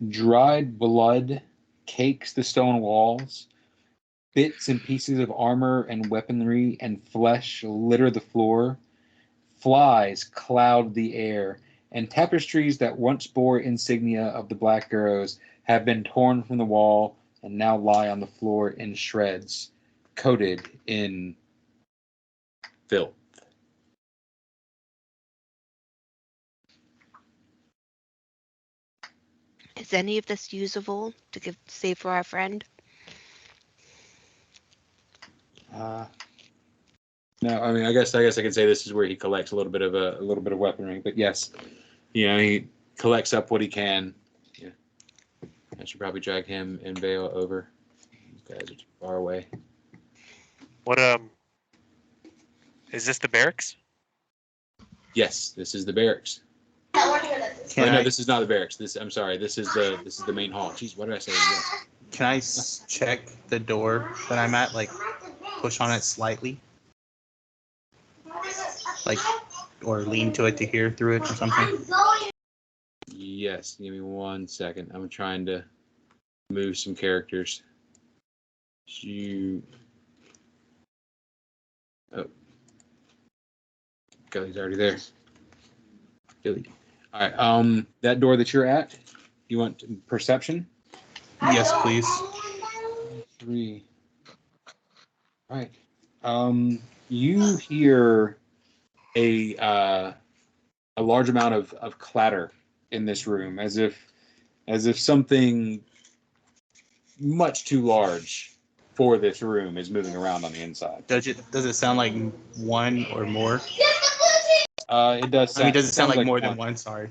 Dried blood cakes the stone walls. Bits and pieces of armor and weaponry and flesh litter the floor. Flies cloud the air, and tapestries that once bore insignia of the Black Arrows have been torn from the wall and now lie on the floor in shreds, coated in filth. Is any of this usable to save for our friend? No, I mean, I guess I can say this is where he collects a little bit of weaponry. But yes, he collects up what he can. Yeah, I should probably drag him and Vale over. These guys are too far away. What is this the barracks? Yes, this is the barracks. No, this is not the barracks. I'm sorry. This is the main hall. Jeez, what did I say? Yeah. Can I check the door that I'm at? Like, push on it slightly, like, or lean to it to hear through it or something. Yes. Give me 1 second. I'm trying to move some characters. Oh. Gilly's already there. Gilly. All right. That door that you're at, you want perception? Yes, please. 3. All right. You hear a large amount of clatter in this room, as if something much too large for this room is moving around on the inside. Does it sound like one or more? It does. Does it sound like more than one? Sorry.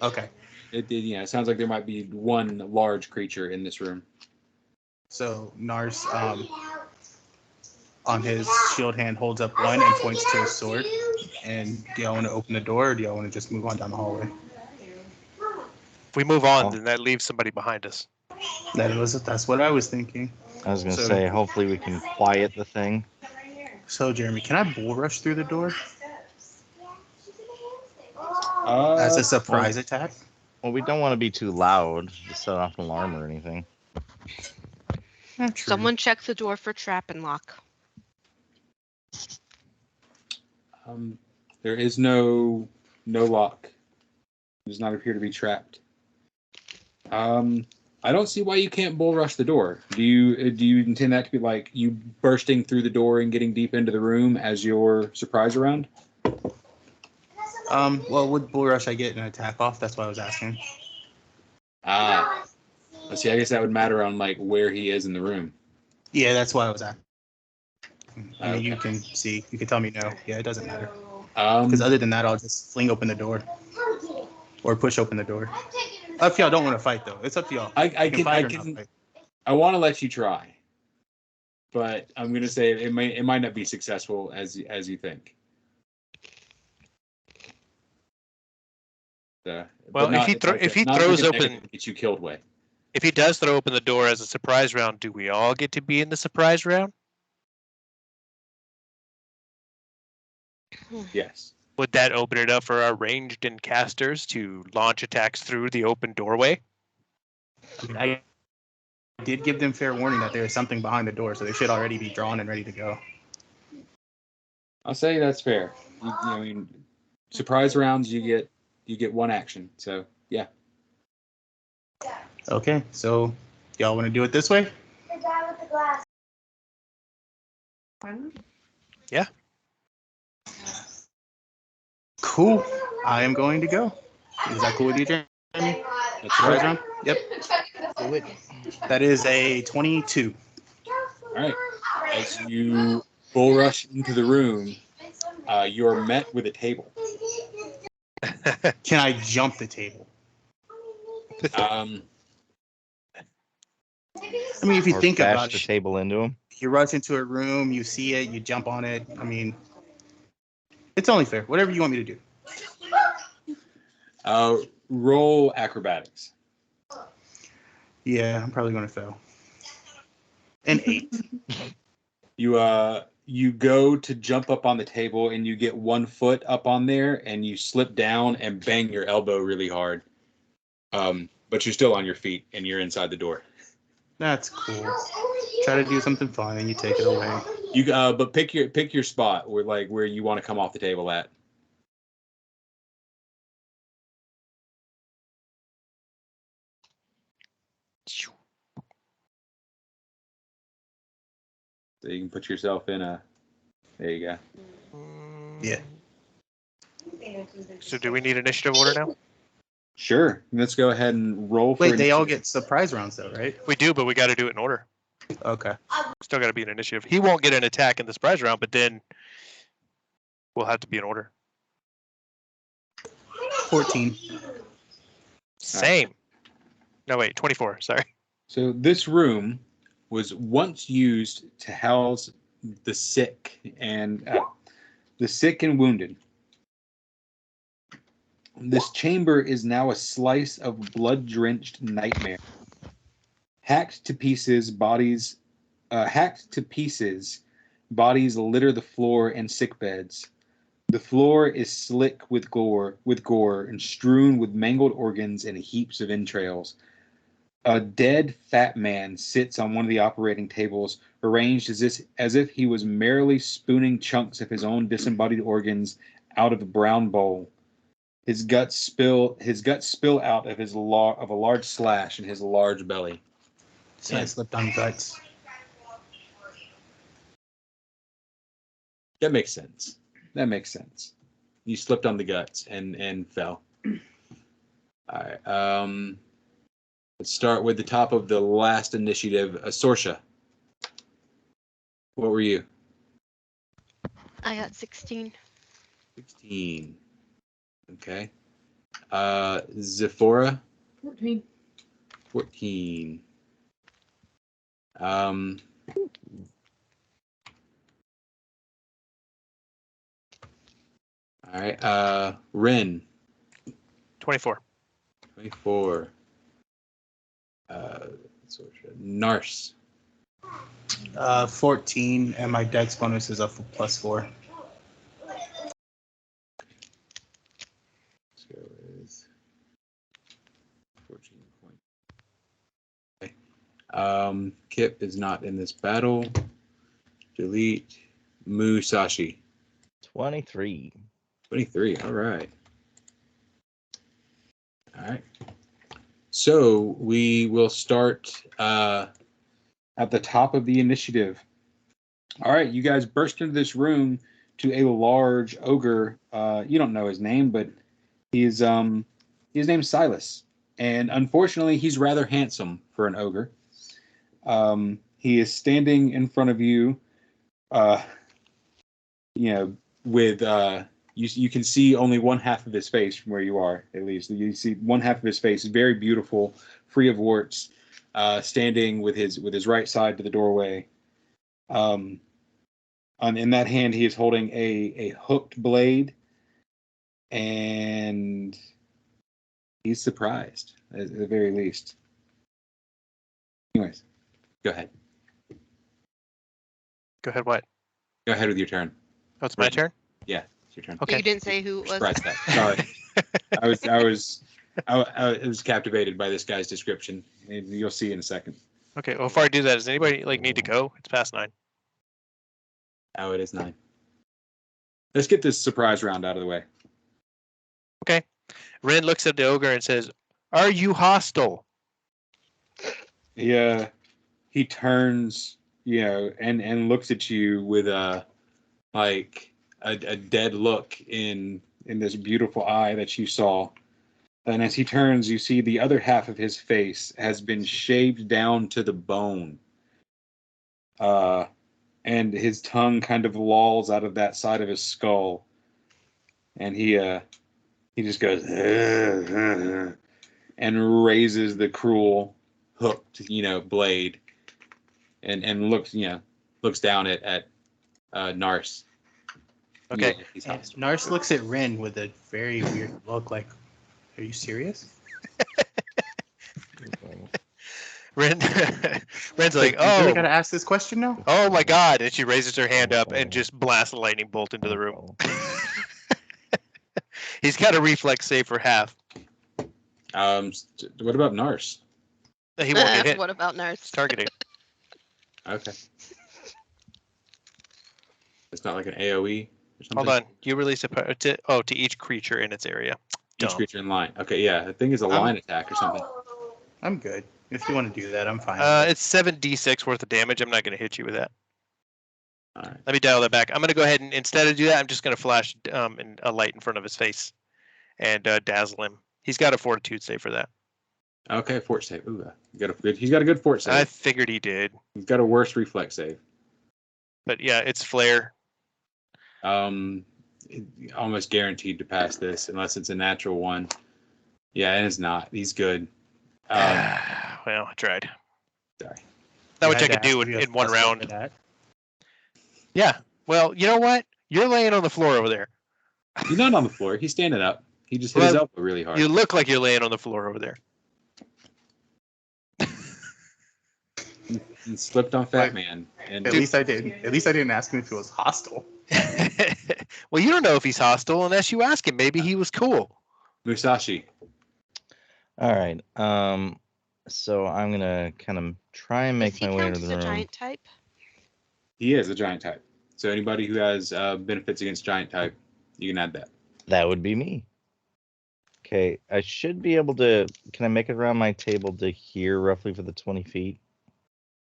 Okay. It sounds like there might be one large creature in this room. So Nars, on his shield hand, holds up one and points to his sword. And do y'all want to open the door, or do y'all want to just move on down the hallway? If we move on, then that leaves somebody behind us. That's what I was thinking. I was going to say, hopefully we can quiet the thing. So, Jeremy, can I bull rush through the door As as a surprise attack? Well, we don't want to be too loud to set off an alarm or anything. Someone check the door for trap and lock. There is no lock. It does not appear to be trapped. I don't see why you can't bull rush the door. Do you intend that to be like you bursting through the door and getting deep into the room as your surprise round? Well, with bull rush, I get an attack off. That's why I was asking. Let's see. I guess that would matter on like where he is in the room. Yeah, that's why I was asking. I mean, Okay. you can see. You can tell me no. Yeah, it doesn't matter. Because other than that, I'll just fling open the door or push open the door. If y'all don't want to fight, though, it's up to y'all. I want to let you try, but I'm gonna say it might not be successful as you think. Well, if he throws open, get you killed way. if he does throw open the door as a surprise round, do we all get to be in the surprise round? Yes. Would that open it up for our ranged and casters to launch attacks through the open doorway? I mean, I did give them fair warning that there is something behind the door, so they should already be drawn and ready to go. I'll say that's fair. I mean, surprise rounds you get one action. So yeah. Okay, so y'all want to do it this way? The guy with the glass. Why not? Yeah. Cool. I am going to go. Is that cool with you, Jeremy? That's Surprise right. round? Yep. Do it. That is a 22. All right. As you bull rush into the room, you are met with a table. Can I jump the table? I mean, if you Or think bash about the it, table into him. you rush into a room, you see it, you jump on it. I mean, it's only fair. Whatever you want me to do. Roll acrobatics. Yeah, I'm probably going to fail. An 8. You go to jump up on the table and you get 1 foot up on there and you slip down and bang your elbow really hard. But you're still on your feet and you're inside the door. That's cool. Try to do something fun and you take it away. But pick your spot where you want to come off the table at. So you can put yourself in a. There you go. Yeah. So do we need initiative order now? Sure. Let's go ahead and roll for Wait, they all initiative. get surprise rounds though, right? We do, but we got to do it in order. Okay. Still got to be an initiative. He won't get an attack in the surprise round, but then we'll have to be in order. 14. Same. No, wait, 24. Sorry. So this room was once used to house the sick and wounded. This chamber is now a slice of blood-drenched nightmare. Hacked to pieces, bodies litter the floor and sick beds. The floor is slick with gore, and strewn with mangled organs and heaps of entrails. A dead fat man sits on one of the operating tables, arranged as if he was merrily spooning chunks of his own disembodied organs out of a brown bowl. His guts spill out of a large slash in his large belly. So I slipped on guts. That makes sense. You slipped on the guts and fell. All right. Let's start with the top of the last initiative, Sorsha. What were you? I got 16. 16. Okay. Zephora? 14. 14. All right. Ren. 24. 24. Nars. 14, and my dex bonus is up for +4. Let's go with 14 points. Okay. Kip is not in this battle. Delete. Musashi. 23. 23. All right. All right. So we will start at the top of the initiative. All right, you guys burst into this room to a large ogre. You don't know his name, but his name's Silas, and unfortunately, he's rather handsome for an ogre. He is standing in front of you. With you can see only one half of his face from where you are, at least. You see one half of his face, very beautiful, free of warts, standing with his right side to the doorway. In that hand, he is holding a hooked blade, and he's surprised, at the very least. Anyways, go ahead. Go ahead, what? Go ahead with your turn. Oh, it's my turn? Yeah, it's your turn. Okay. You didn't say who it was. Surprise that. Sorry. I was captivated by this guy's description. You'll see in a second. Okay, well, before I do that, does anybody need to go? It's past 9. Oh, it is 9. Let's get this surprise round out of the way. Okay. Ren looks at the ogre and says, "Are you hostile?" Yeah. He turns, and looks at you with a dead look in this beautiful eye that you saw. And as he turns, you see the other half of his face has been shaved down to the bone. And his tongue kind of lolls out of that side of his skull. And he just goes, and raises the cruel hooked, blade, and looks down at Nars. Okay. Yeah, And Nars looks at Rin with a very weird look, like, "Are you serious?" Ren's like, You really oh, gotta ask this question now? oh my God. And she raises her hand up and just blasts a lightning bolt into the room. He's got a reflex save for half. What about Nars? He won't get hit. What about It's Nars? targeting. Okay. It's not like an AOE or something? Hold on. You release to each creature in its area. Each Dumb. creature in line. Okay, yeah. The thing is a line attack or something. I'm good. If you want to do that, I'm fine. It's 7d6 worth of damage. I'm not going to hit you with that. All right. Let me dial that back. I'm going to go ahead and instead of do that, I'm just going to flash a light in front of his face and dazzle him. He's got a fortitude save for that. Okay, fort save. Ooh, he's got a good fort save. I figured he did. He's got a worse reflex save. But yeah, it's flare. Almost guaranteed to pass this unless it's a natural one. Yeah, and it's not. He's good. Well, I tried. Sorry. Not You much I had to could do ask if you in one have plus round. for that. Yeah. Well, you know what? You're laying on the floor over there. He's not on the floor. He's standing up. He just hit his elbow really hard. You look like you're laying on the floor over there. And slipped on Fat Man. And At least I did. At least I didn't ask him if he was hostile. Well, you don't know if he's hostile unless you ask him. Maybe he was cool. Musashi. All right. So I'm gonna kind of try and make Does he my way count to as the a room. giant type? He is a giant type. So anybody who has benefits against giant type, you can add that. That would be me. Okay, I should be able to. Can I make it around my table to here roughly for the 20 feet?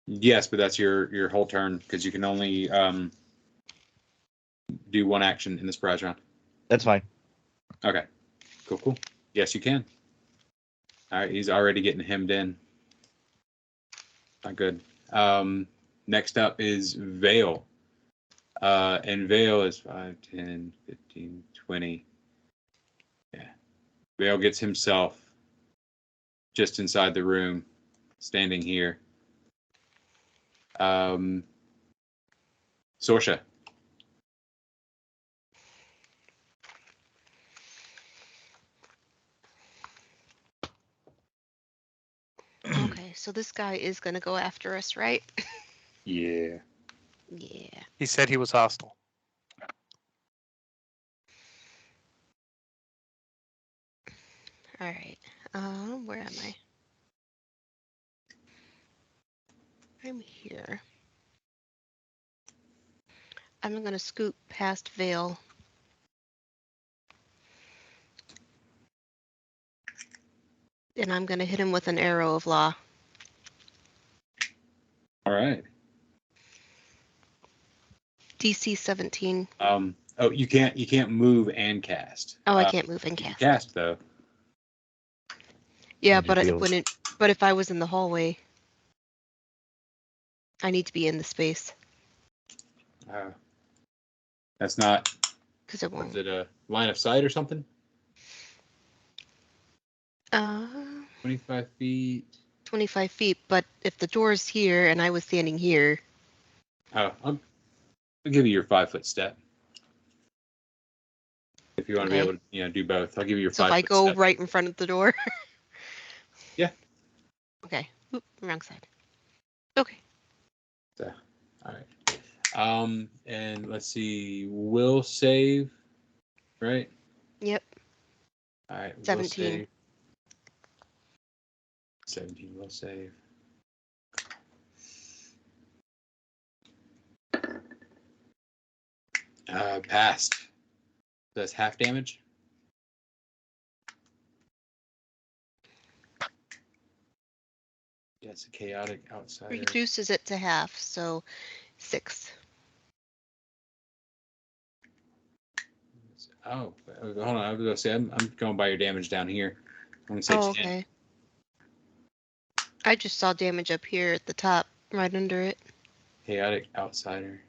Yes, but that's your whole turn because you can only do one action in the surprise round. That's fine. Okay. Cool. Yes, you can. All right, he's already getting hemmed in. Not good. Next up is Vale. And Vale is 5, 10, 15, 20. Yeah. Vale gets himself just inside the room, standing here. Sorsha. Okay, so this guy is gonna go after us, right? Yeah. Yeah. He said he was hostile. All right. Where am I? I'm here. I'm gonna scoot past Vale. And I'm gonna hit him with an arrow of law. All right. DC 17. Oh, you can't move and cast. Oh, I can't move and You can cast. cast though. Yeah, Would you but be it able to- wouldn't. But if I was in the hallway, I need to be in the space That's not. because it Is won't. it a line of sight or something? 25 feet. 25 feet. But if the door's here and I was standing here, Oh, I'll give you your 5-foot step. If you want to be Okay. able to, do both, I'll give you your so 5-foot if I go step. right in front of the door. Yeah. Okay. Oop, wrong side. Okay. So, all right. And let's see. Will save, right? Yep. All right. Will 17. save. 17 will save. Passed. That's half damage. Yeah, it's a chaotic outsider. Reduces it to half, so 6. Oh, hold on. I was gonna say I'm going by your damage down here. I'm gonna say Oh, 10. okay. I just saw damage up here at the top, right under it. Chaotic outsider.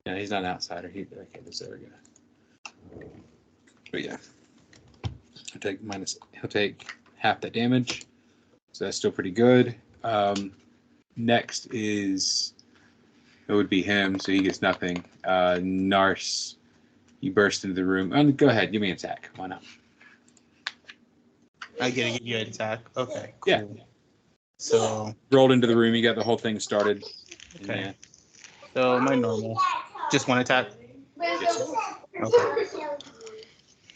No, he's not an outsider. Okay, there we go. But yeah, he'll take half that damage. So that's still pretty good. Next it would be him, so he gets nothing. Nars, you burst into the room. Go ahead, give me an attack. Why not? I get to give you an attack. Okay, cool. Yeah. So Rolled into the room. You got the whole thing started. Okay. Yeah. so my normal, just one attack. Yes, sir. Okay.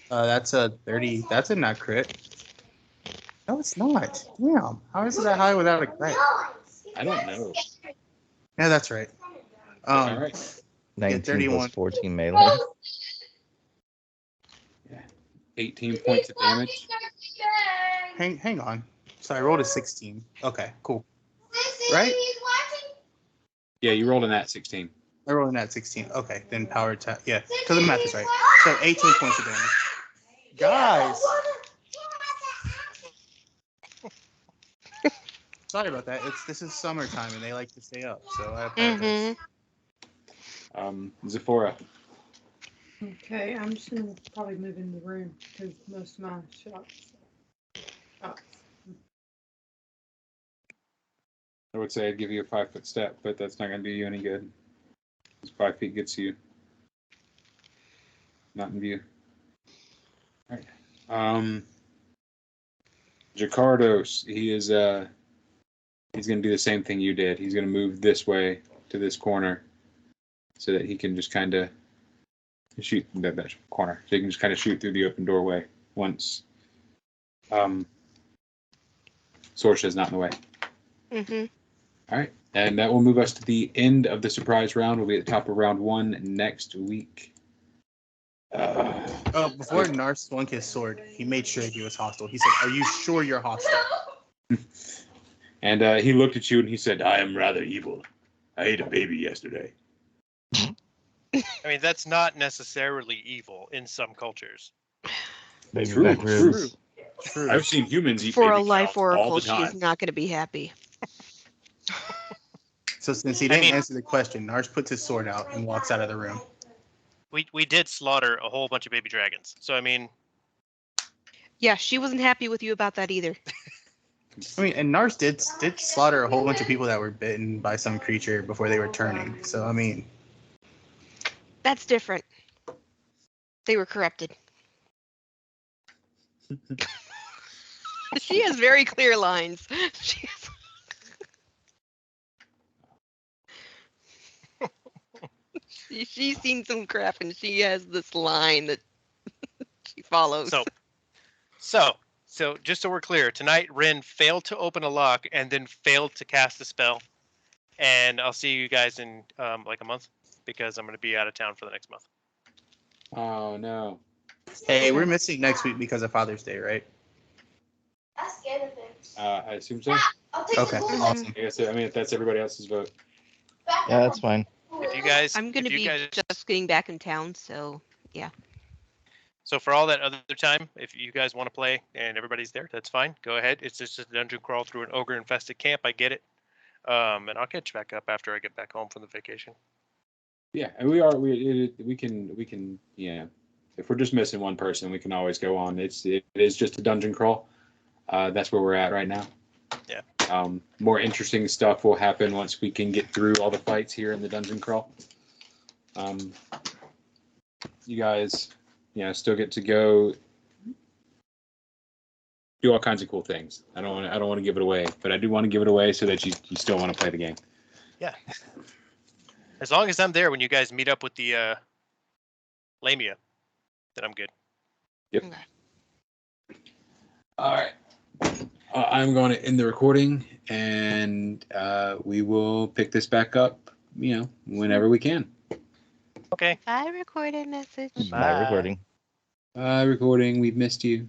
That's a 30. That's a not crit. No, it's not. Damn. How is it that high without a crit? I don't know. Yeah, that's right. All right. 19 31. plus 14 melee. 18 points of damage. Hang on. So I rolled a 16. Okay, cool. Right? Yeah, you rolled an at 16. I rolled an at 16. Okay, then power attack. Yeah, because the math is right. So 18 points of damage. Guys. Sorry about that. This is summertime and they like to stay up, so I apologize. Zephora. Okay, I'm just gonna probably move in the room because most of my shots. Oh. I would say I'd give you a 5-foot step, but that's not going to do you any good. 5 feet gets you not in view. All right. Jacardos, he's going to do the same thing you did. He's going to move this way to this corner so that he can just kind of shoot that corner. So he can just kind of shoot through the open doorway once Sorsha's not in the way. Mm-hmm. All right. And that will move us to the end of the surprise round. We'll be at the top of round 1 next week. Before Nar swung his sword, he made sure he was hostile. He said, "Are you sure you're hostile?" And he looked at you and he said, "I am rather evil. I ate a baby yesterday." I mean, that's not necessarily evil in some cultures. True, Back true. ribs. True. I've seen humans eat For a baby life cows all oracle, the she time. is not going to be happy. So since he I didn't mean- answer the question, Nars puts his sword out and walks out of the room. We did slaughter a whole bunch of baby dragons. So I mean, Yeah, she wasn't happy with you about that either. I mean, and Nars did slaughter a whole bunch of people that were bitten by some creature before they were turning. So I mean, That's different. They were corrupted. She has very clear lines. She has... she's seen some crap and she has this line that she follows. so just so we're clear, tonight Rin failed to open a lock and then failed to cast a spell. And I'll see you guys in like a month because I'm going to be out of town for the next month. Oh, no. hey, we're missing next week because of Father's Day, right? I assume so. Okay, awesome. I guess, I mean, if that's everybody else's vote. Yeah, that's fine. If you guys, I'm going to if you be guys, just getting back in town, so so for all that other time, if you guys want to play and everybody's there, that's fine. Go ahead. It's just a dungeon crawl through an ogre infested camp. I get it. And I'll catch back up after I get back home from the vacation. Yeah, and we can, yeah. If we're just missing one person, we can always go on. It is just a dungeon crawl. That's where we're at right now. Yeah. More interesting stuff will happen once we can get through all the fights here in the dungeon crawl. You guys, still get to go do all kinds of cool things. I don't want to give it away, but I do want to give it away so that you still want to play the game. Yeah. As long as I'm there when you guys meet up with the Lamia, then I'm good. Yep. Okay. All right. I'm going to end the recording, and we will pick this back up, whenever we can. Okay. Bye, recorded message. Bye recording. Bye, recording. We've missed you.